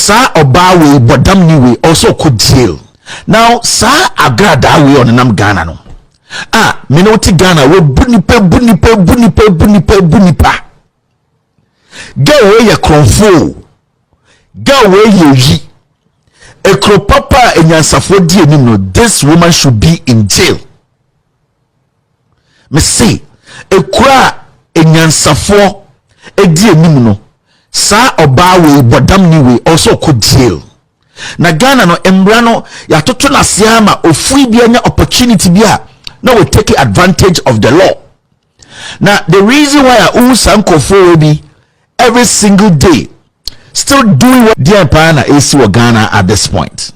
sa oba we bodam ni we also could jail. Now sa Agradaa we on nam Ghana no. Me no ti Ghana we bunipa. Go away your kronfo. Go away your yi. Ekro papa enyansafo di enim no, this woman should be in jail. Me say ekura enyansafo edi enim no, sa oba we bodam ni we also could jail. Na Ghana no embra no ya toto na siama ofui bia nya opportunity bia no we take advantage of the law. Now the reason why I sanko for be every single day still doing what the empire na AC or Ghana at this point.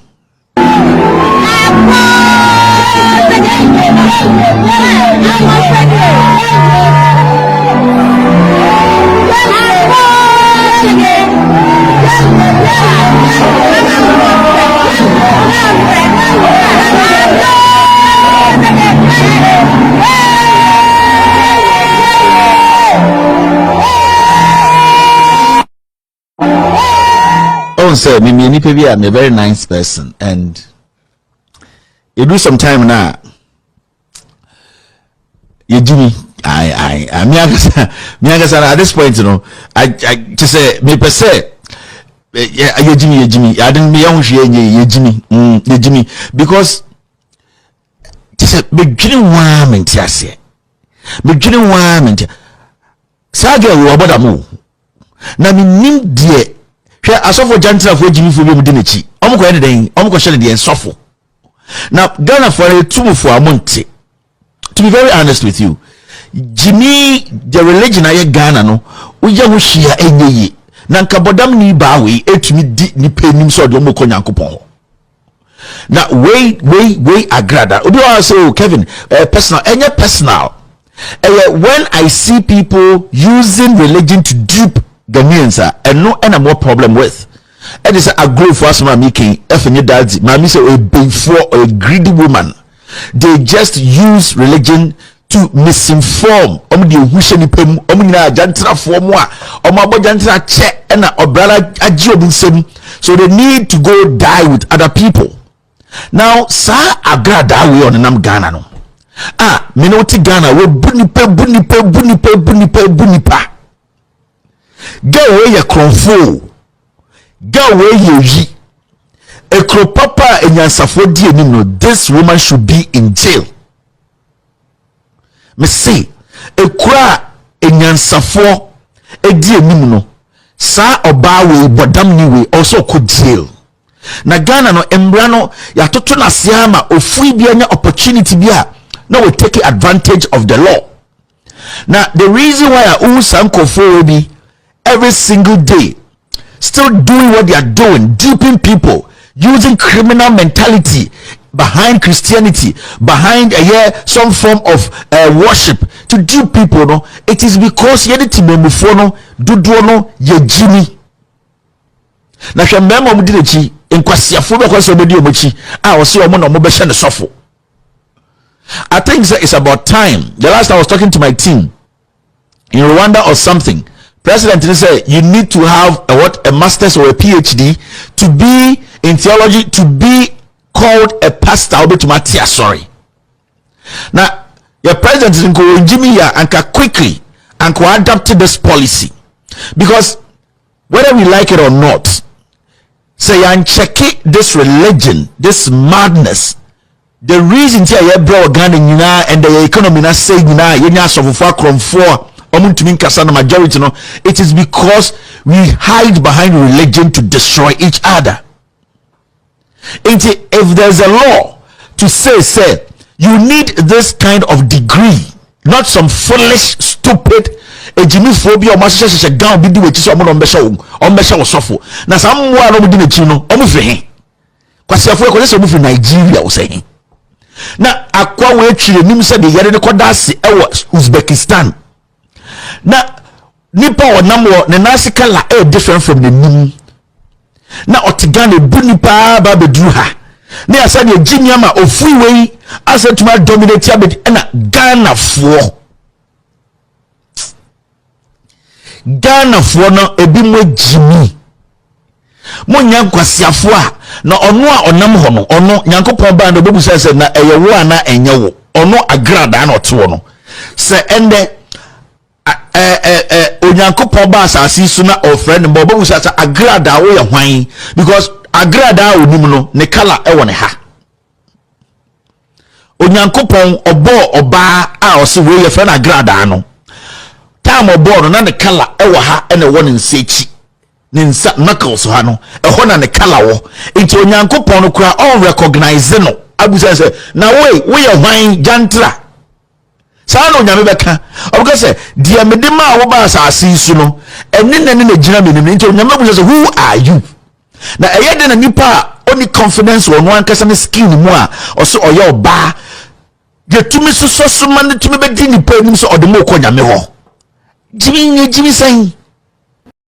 Say me I'm a very nice person, and you do some time now. You do me. I at this point, you know, I just say me per se. Yeah, you Jimmy. I didn't be young. You Jimmy, because just beginning one and tiase, beginning one and Saga will about a move. Now me nim dear. Asofo jantra for Jimmy for me dinichi. Omo ko ene omo share the ensofo. Now Ghana for a two for a month. To be very honest with you, Jimmy the religion aye Ghana no, uya ho hia enye. Na nka bodam ni ba we etumi di ni penim so de omo ko Nyankopon. Now we Agradaa. Obi wa say oh Kevin, personal enye personal. When I see people using religion to dupe Ghanaians and no any more problem with. It is a group for us making if you daddy mommy say a before a greedy woman. They just use religion to misinform. The wishing pem omina jantra form jantra check and so they need to go die with other people. Now sa Agradaa we on nam Ghana no. Me no ti Ghana we bunipa. Go away your kronfo. Go away your yi. Ekro papa enyansafo di enim no, this woman should be in jail. Me say ekura enyansafo edi enim no, sa oba we bodam ni we also could jail. Na Ghana no embra no ya toto na siama ofui bia nya opportunity bia no we take advantage of the law. Now the reason why I sanko for be every single day still doing what they are doing, duping people, using criminal mentality behind Christianity, behind some form of worship to dupe people. No, it is because ye no ye Jimmy. Na hwe mbema mu dinechi enkwasiafo be kwase obedi omochi wo se omo no mo be hye ne sofo. I think it's about time. The last time I was talking to my team in Rwanda or something, President said you need to have a master's or a PhD to be in theology, to be called a pastor. Sorry. Now your president is going Jimmy and quickly and adapted this policy, because whether we like it or not, say and check it, this religion, this madness. The reason here you brought Ghana and the economy na say majority no, it is because we hide behind religion to destroy each other. If there's a law to say you need this kind of degree, not some foolish stupid phobia or masha gown be do it so on suffer. Now someone no Nigeria was saying. Na akwa we twire nim se de yare ne kodase ewo Uzbekistan. Na nipa onam wo ne nase kala different from the nim. Na otigane bunipa ba bedru ha. Na yasa de ginyama ofui wei asetuma dominate abed na Ghana fo no ebi mo jimi. Monya nkwasiafo a na ono a onam ho no ono Nyankopon ba ndo bebu se na eyewo ana enyewo ono Agradaa na oto no se ende Onyankopon ba asase su na ofre ne bo bebu se Agradaa wo ye hwan because Agradaa onim no ne kala e wo ne ha Onyankopon obo oba a o se wo ye fre na Agradaa no time obo no na ne kala e wo ha e ne wo ne nsechi ninsa knuckles ha no ehɔ na ne kala wo nti Onyankopɔn no kura on recognize no abusa sɛ na we yɛ hwan jantra saa no nyame bɛka ɔbɛka sɛ deɛ mede ma wo ba asase su no ɛne na gyina me nim nti nyame abusa sɛ who are you na ɛyɛ de na nipa a oni confidence wɔ no ankasa ne skin mu a ɔso ɔyɛ ɔba deɛ tumi soso so ma ne tumi bɛdi nipa nim sɛ ɔde mo kɔ nyame hɔ jimi sɛn